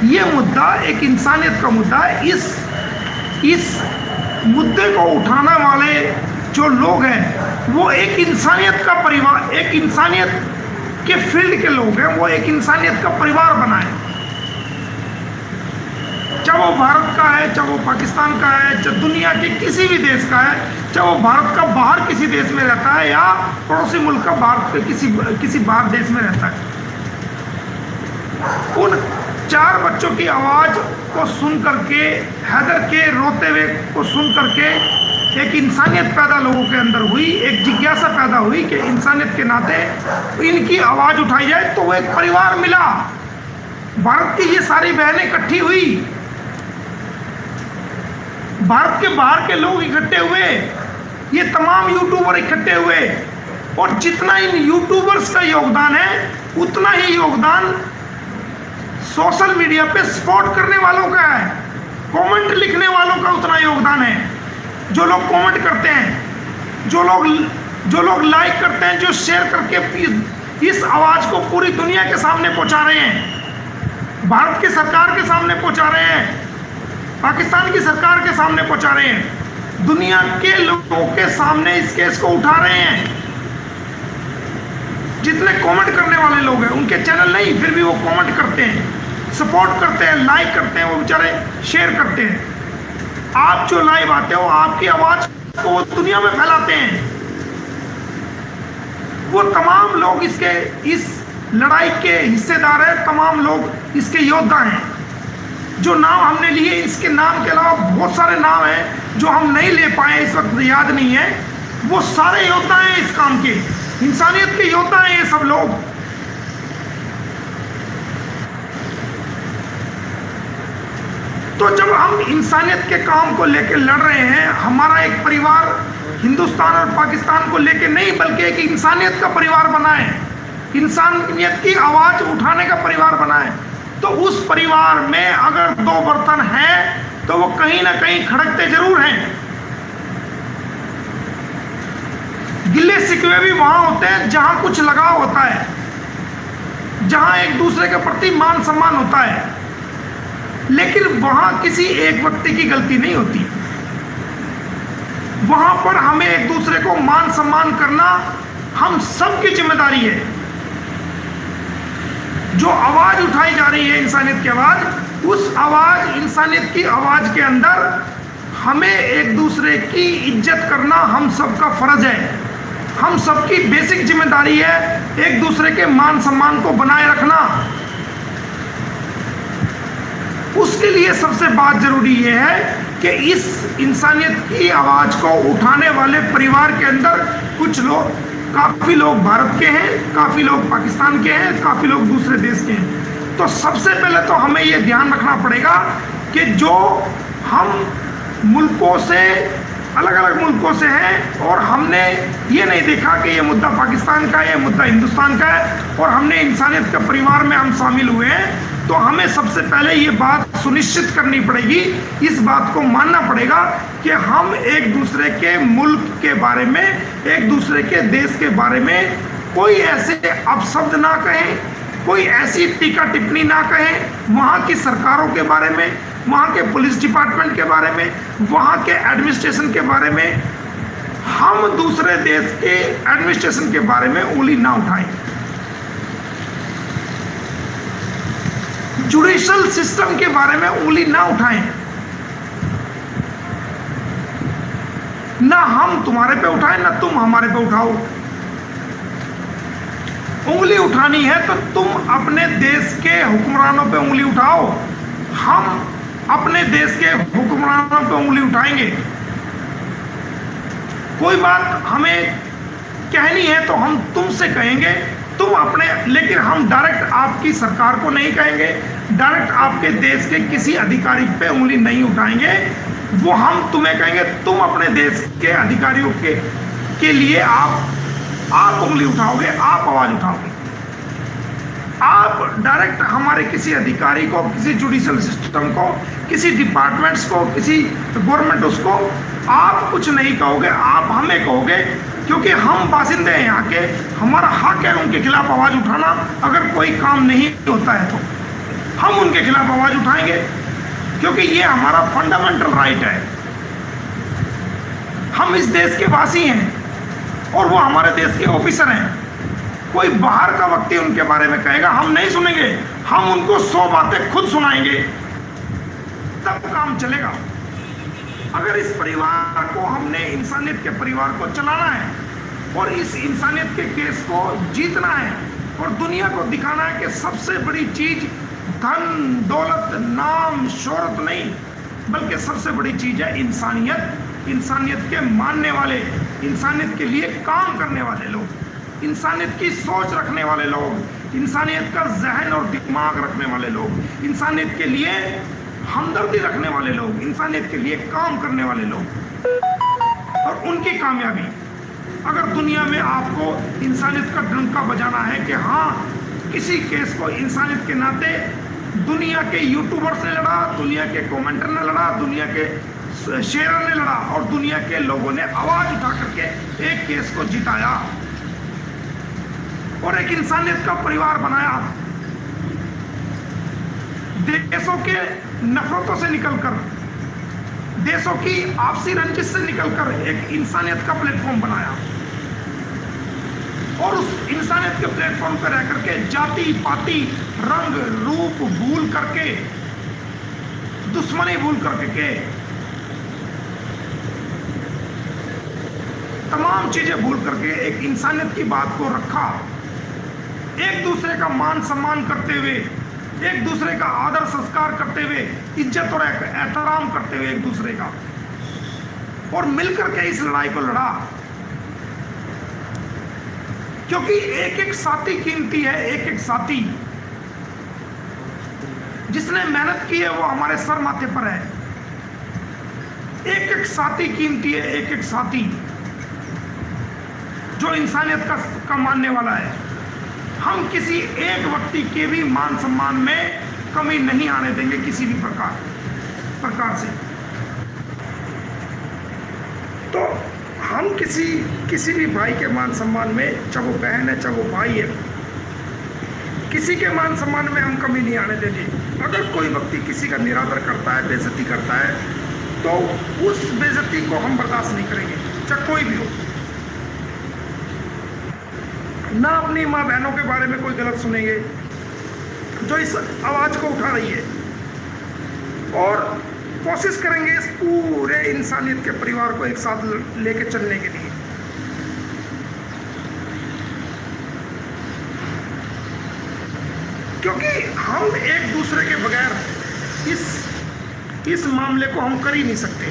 ये मुद्दा एक इंसानियत का मुद्दा है। इस मुद्दे को उठाने वाले जो लोग हैं वो एक इंसानियत का परिवार, एक इंसानियत के फील्ड के लोग हैं, वो एक इंसानियत का परिवार बनाए। चाहे वो भारत का है, चाहे वो पाकिस्तान का है, चाहे दुनिया के किसी भी देश का है, चाहे वो भारत का बाहर किसी देश में रहता है या पड़ोसी मुल्क का भारत के किसी बाहर देश में रहता है, उन 4 बच्चों की आवाज़ को सुन करके, हैदर के रोते हुए को सुन करके एक इंसानियत पैदा लोगों के अंदर हुई, एक जिज्ञासा पैदा हुई कि इंसानियत के नाते इनकी आवाज़ उठाई जाए। तो वो एक परिवार मिला, भारत की ये सारी बहनें इकट्ठी हुई, भारत के बाहर के लोग इकट्ठे हुए, ये तमाम यूट्यूबर इकट्ठे हुए, और जितना इन यूट्यूबर्स का योगदान है उतना ही योगदान सोशल मीडिया पे सपोर्ट करने वालों का है, कमेंट लिखने वालों का उतना योगदान है। जो लोग कमेंट करते हैं, जो लोग लाइक करते हैं, जो शेयर करके इस आवाज़ को पूरी दुनिया के सामने पहुंचा रहे हैं, भारत की सरकार के सामने पहुंचा रहे हैं, पाकिस्तान की सरकार के सामने पहुंचा रहे हैं, दुनिया के लोगों के सामने इस केस को उठा रहे हैं। जितने कमेंट करने वाले लोग हैं, उनके चैनल नहीं, फिर भी वो कमेंट करते हैं, सपोर्ट करते हैं, लाइक करते हैं, वो बेचारे शेयर करते हैं। आप जो लाइव आते हो, आपकी आवाज़ को वो दुनिया में फैलाते हैं। वो तमाम लोग इस लड़ाई के हिस्सेदार हैं, तमाम लोग इसके योद्धा हैं। जो नाम हमने लिए, इसके नाम के अलावा बहुत सारे नाम हैं जो हम नहीं ले पाए, इस वक्त याद नहीं है। वो सारे योद्धा हैं इस काम के, इंसानियत के योद्धा हैं ये सब लोग। तो जब हम इंसानियत के काम को लेकर लड़ रहे हैं, हमारा एक परिवार हिंदुस्तान और पाकिस्तान को लेकर नहीं, बल्कि एक इंसानियत का परिवार बनाए, इंसानियत की आवाज़ उठाने का परिवार बनाए, तो उस परिवार में अगर 2 बर्तन हैं तो वो कहीं ना कहीं खड़कते जरूर हैं। गिले शिकवे भी वहां होते हैं जहां कुछ लगाव होता है, जहां एक दूसरे के प्रति मान सम्मान होता है, लेकिन वहां किसी एक व्यक्ति की गलती नहीं होती। वहां पर हमें एक दूसरे को मान सम्मान करना हम सबकी जिम्मेदारी है। जो आवाज उठाई जा रही है इंसानियत की आवाज, उस आवाज, इंसानियत की आवाज के अंदर हमें एक दूसरे की इज्जत करना हम सबका फर्ज है, हम सबकी बेसिक जिम्मेदारी है एक दूसरे के मान सम्मान को बनाए रखना। उसके लिए सबसे बात जरूरी ये है कि इस इंसानियत की आवाज़ को उठाने वाले परिवार के अंदर कुछ लोग, काफ़ी लोग भारत के हैं, काफ़ी लोग पाकिस्तान के हैं, काफ़ी लोग दूसरे देश के हैं। तो सबसे पहले तो हमें ये ध्यान रखना पड़ेगा कि जो हम मुल्कों से, अलग अलग मुल्कों से हैं, और हमने ये नहीं देखा कि ये मुद्दा पाकिस्तान का है, ये मुद्दा हिंदुस्तान का है, और हमने इंसानियत के परिवार में हम शामिल हुए हैं, तो हमें सबसे पहले ये बात सुनिश्चित करनी पड़ेगी, इस बात को मानना पड़ेगा कि हम एक दूसरे के मुल्क के बारे में, एक दूसरे के देश के बारे में कोई ऐसे अपशब्द ना कहें, कोई ऐसी टीका टिप्पणी ना कहें वहाँ की सरकारों के बारे में, वहाँ के पुलिस डिपार्टमेंट के बारे में, वहाँ के एडमिनिस्ट्रेशन के बारे में। हम दूसरे देश के एडमिनिस्ट्रेशन के बारे में उंगली ना उठाएं, जुडिशल सिस्टम के बारे में उंगली ना उठाएं। ना हम तुम्हारे पे उठाएं, ना तुम हमारे पे उठाओ। उंगली उठानी है तो तुम अपने देश के हुक्मरानों पे उंगली उठाओ, हम अपने देश के हुक्मरानों पे उंगली उठाएंगे। कोई बात हमें कहनी है तो हम तुमसे कहेंगे, तुम अपने, लेकिन हम डायरेक्ट आपकी सरकार को नहीं कहेंगे, डायरेक्ट आपके देश के किसी अधिकारी पे उंगली नहीं उठाएंगे। वो हम तुम्हें कहेंगे, तुम अपने देश के अधिकारियों के लिए आप उंगली उठाओगे, आप आवाज उठाओगे। आप डायरेक्ट हमारे किसी अधिकारी को, किसी जुडिशल सिस्टम को, किसी डिपार्टमेंट्स को, किसी गवर्नमेंट उसको आप कुछ नहीं कहोगे, आप हमें कहोगे, क्योंकि हम बासिंदे हैं यहाँ के, हमारा हक है उनके खिलाफ आवाज़ उठाना। अगर कोई काम नहीं होता है तो हम हम उनके खिलाफ आवाज उठाएंगे, क्योंकि ये हमारा फंडामेंटल राइट है। हम इस देश के वासी हैं और वो हमारे देश के ऑफिसर हैं। कोई बाहर का व्यक्ति उनके बारे में कहेगा, हम नहीं सुनेंगे, हम उनको 100 बातें खुद सुनाएंगे, तब काम चलेगा। अगर इस परिवार को, हमने इंसानियत के परिवार को चलाना है और इस इंसानियत के केस को जीतना है और दुनिया को दिखाना है कि सबसे बड़ी चीज धन दौलत नाम शोहरत नहीं, बल्कि सबसे बड़ी चीज है इंसानियत। इंसानियत के मानने वाले, इंसानियत के लिए काम करने वाले लोग, इंसानियत की सोच रखने वाले लोग, इंसानियत का जहन और दिमाग रखने वाले लोग, इंसानियत के लिए हमदर्दी रखने वाले लोग, इंसानियत के लिए काम करने वाले लोग। और उनकी कामयाबी, अगर दुनिया में आपको इंसानियत का डंका बजाना है कि हाँ, किसी केस को इंसानियत के नाते दुनिया के यूट्यूबर्स ने लड़ा, दुनिया के कमेंटर ने लड़ा, दुनिया के शेयर ने लड़ा और दुनिया के लोगों ने आवाज उठा करके एक केस को जिताया और एक इंसानियत का परिवार बनाया, देशों के नफरतों से निकलकर, देशों की आपसी रंजिश से निकलकर एक इंसानियत का प्लेटफॉर्म बनाया और उस इंसानियत के प्लेटफॉर्म पर रह करके जाति पाति रंग रूप भूल करके, दुश्मनी भूल करके, तमाम चीजें भूल करके एक इंसानियत की बात को रखा, एक दूसरे का मान सम्मान करते हुए, एक दूसरे का आदर संस्कार करते हुए, इज्जत और एहतराम करते हुए एक दूसरे का, और मिलकर के इस लड़ाई को लड़ा। क्योंकि एक एक साथी कीमती है, एक एक साथी जिसने मेहनत की है वो हमारे सर माथे पर है। एक एक साथी कीमती है, एक एक साथी जो इंसानियत का मानने वाला है। हम किसी एक व्यक्ति के भी मान सम्मान में कमी नहीं आने देंगे किसी भी प्रकार से। तो हम किसी भी भाई के मान सम्मान में, चाहे वो बहन है चाहे वो भाई है, किसी के मान सम्मान में हम कमी नहीं आने देंगे। अगर कोई व्यक्ति किसी का निरादर करता है, बेइज्जती करता है, तो उस बेइज्जती को हम बर्दाश्त नहीं करेंगे, चाहे कोई भी हो। ना अपनी माँ बहनों के बारे में कोई गलत सुनेंगे जो इस आवाज को उठा रही है, और कोशिश करेंगे इस पूरे इंसानियत के परिवार को एक साथ लेके चलने के लिए। क्योंकि हम एक दूसरे के बगैर इस मामले को हम कर ही नहीं सकते।